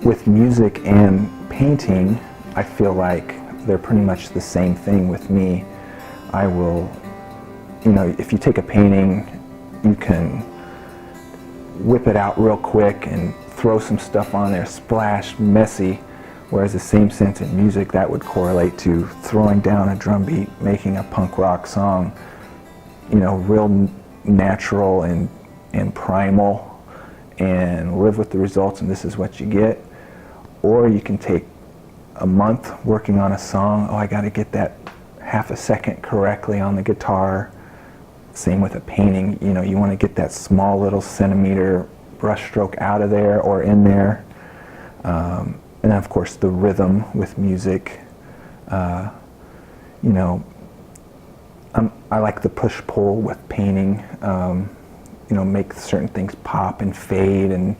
With music and painting, I feel like they're pretty much the same thing with me. I will, you know, if you take a painting, you can whip it out real quick and throw some stuff on there, splash, messy, whereas the same sense in music, that would correlate to throwing down a drum beat, making a punk rock song, you know, real natural and primal, and live with the results, and this is what you get. Or you can take a month working on a song. Oh, I got to get that half a second correctly on the guitar. Same with a painting. You know, you want to get that small little centimeter brush stroke out of there or in there. And then, of course, the rhythm with music. You know, I like the push-pull with painting. You know, make certain things pop and fade and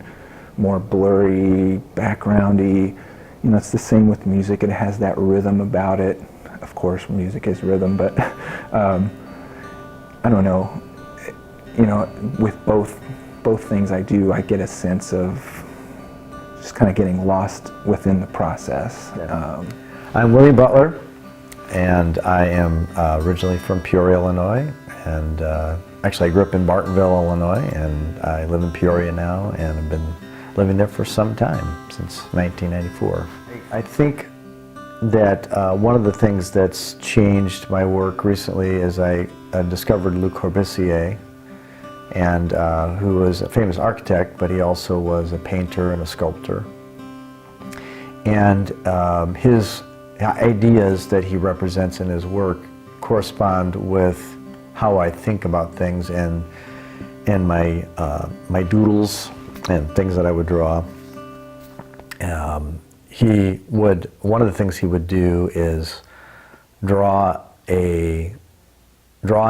more blurry, backgroundy. You know, it's the same with music. It has that rhythm about it. Of course, music is rhythm, but I don't know. You know, with both things I do, I get a sense of just kind of getting lost within the process. Yeah. I'm William Butler, and I am originally from Peoria, Illinois, and actually I grew up in Bartonville, Illinois, and I live in Peoria now, and I've been living there for some time, since 1994. I think that one of the things that's changed my work recently is I discovered Le Corbusier, and who was a famous architect, but he also was a painter and a sculptor. And his ideas that he represents in his work correspond with how I think about things and my doodles and things that I would draw. One of the things he would do is draw an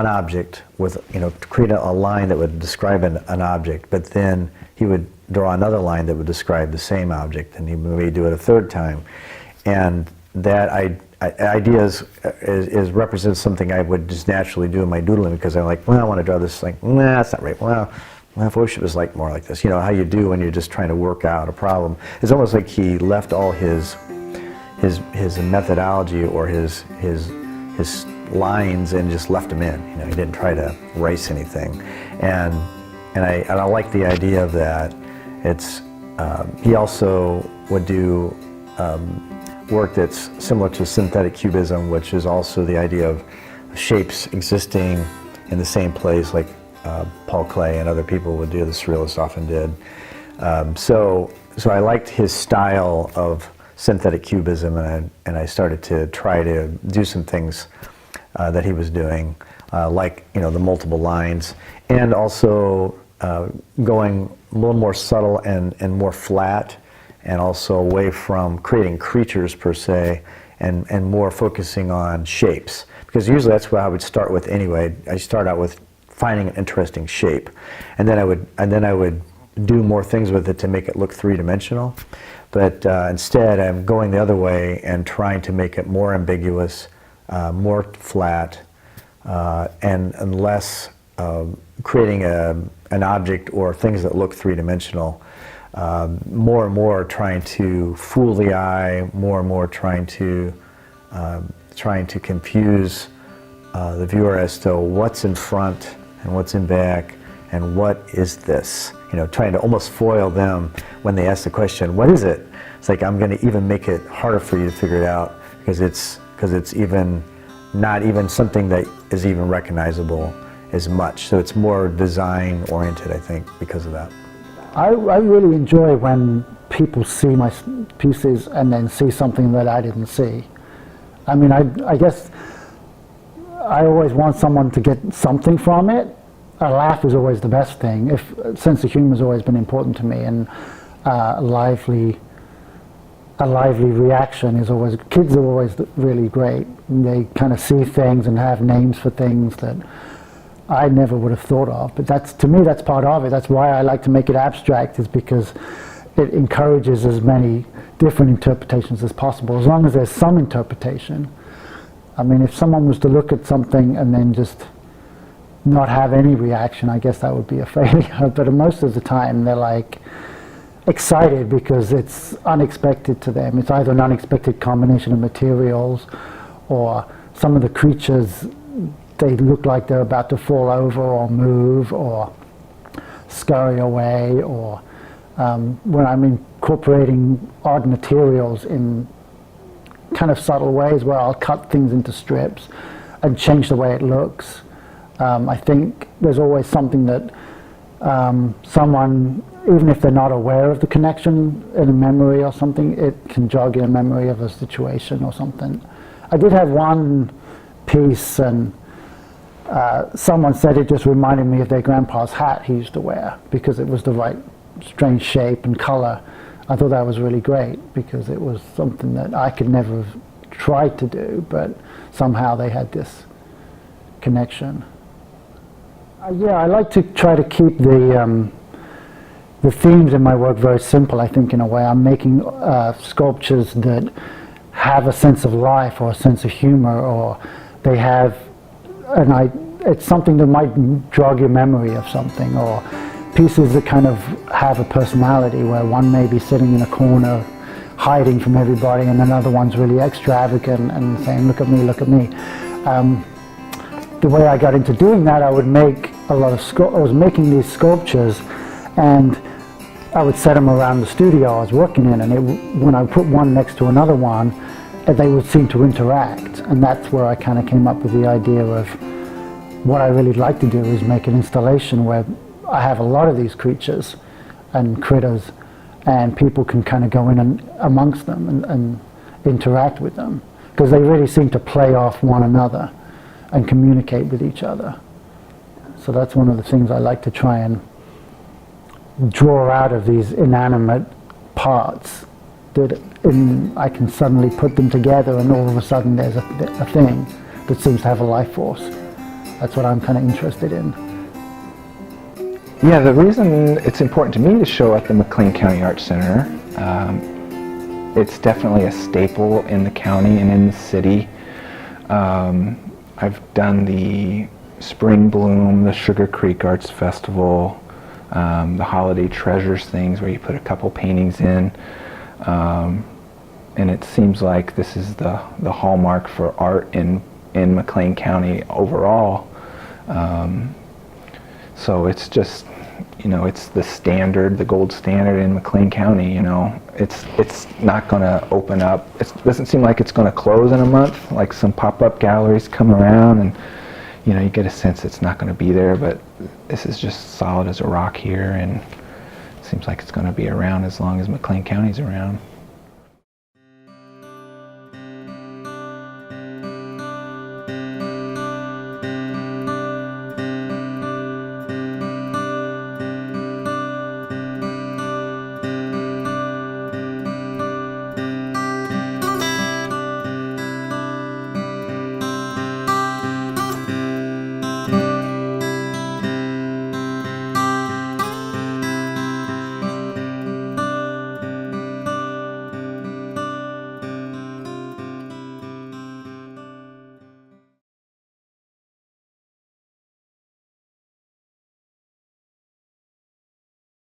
object with, you know, create a line that would describe an object, but then he would draw another line that would describe the same object, and he may do it a third time. And that idea represents something I would just naturally do in my doodling, because I'm like, well, I want to draw this, like, nah, that's not right. Well, I wish it was like more like this. You know, how you do when you're just trying to work out a problem. It's almost like he left all his methodology or his lines and just left them in. You know, he didn't try to erase anything. And I like the idea of that. It's he also would do work that's similar to synthetic cubism, which is also the idea of shapes existing in the same place, like Paul Klee and other people would do, the Surrealists often did. So I liked his style of synthetic cubism, and I started to try to do some things that he was doing, like, you know, the multiple lines, and also going a little more subtle and more flat, and also away from creating creatures per se, and more focusing on shapes. Because usually that's what I would start with anyway. I start out with finding an interesting shape, and then I would do more things with it to make it look three-dimensional. But instead, I'm going the other way and trying to make it more ambiguous, more flat, and less creating an object or things that look three-dimensional. More and more trying to fool the eye, more and more trying to confuse the viewer as to what's in front and what's in back and what is this. You know, trying to almost foil them when they ask the question, what is it? It's like, I'm going to even make it harder for you to figure it out, because it's even not even something that is even recognizable as much. So it's more design oriented, I think, because of that. I really enjoy when people see my pieces and then see something that I didn't see. I mean, I guess I always want someone to get something from it. A laugh is always the best thing. Sense of humor has always been important to me, and a lively reaction is always. Kids are always really great. They kind of see things and have names for things that I never would have thought of. But to me, that's part of it. That's why I like to make it abstract, is because it encourages as many different interpretations as possible, as long as there's some interpretation. I mean, if someone was to look at something and then just not have any reaction, I guess that would be a failure. But most of the time, they're like, excited because it's unexpected to them. It's either an unexpected combination of materials, or some of the creatures, they look like they're about to fall over or move or scurry away, or when I'm incorporating odd materials in kind of subtle ways where I'll cut things into strips and change the way it looks. I think there's always something that someone, even if they're not aware of the connection in a memory or something, it can jog in a memory of a situation or something. I did have one piece, and someone said it just reminded me of their grandpa's hat he used to wear because it was the right strange shape and color. I thought that was really great because it was something that I could never have tried to do, but somehow they had this connection. Yeah, I like to try to keep the themes in my work very simple, I think, in a way. I'm making sculptures that have a sense of life or a sense of humor, or they have, it's something that might jog your memory of something, or pieces that kind of have a personality where one may be sitting in a corner hiding from everybody and another one's really extravagant and saying, look at me, look at me. The way I got into doing that, I would make I was making these sculptures, and I would set them around the studio I was working in, and when I put one next to another one, they would seem to interact, and that's where I kind of came up with the idea of what I really like to do is make an installation where I have a lot of these creatures and critters, and people can kind of go in and amongst them and interact with them, because they really seem to play off one another and communicate with each other. So that's one of the things I like to try and draw out of these inanimate parts, that I can suddenly put them together and all of a sudden there's a thing that seems to have a life force. That's what I'm kind of interested in. Yeah, the reason it's important to me to show at the McLean County Arts Center, it's definitely a staple in the county and in the city. I've done the Spring Bloom, the Sugar Creek Arts Festival, the Holiday Treasures things where you put a couple paintings in, and it seems like this is the hallmark for art in McLean County overall. So it's just, it's the standard, the gold standard in McLean County. It's not going to open up. It doesn't seem like it's going to close in a month. Like some pop-up galleries come around, and you get a sense it's not going to be there. But this is just solid as a rock here, and it seems like it's going to be around as long as McLean County's around.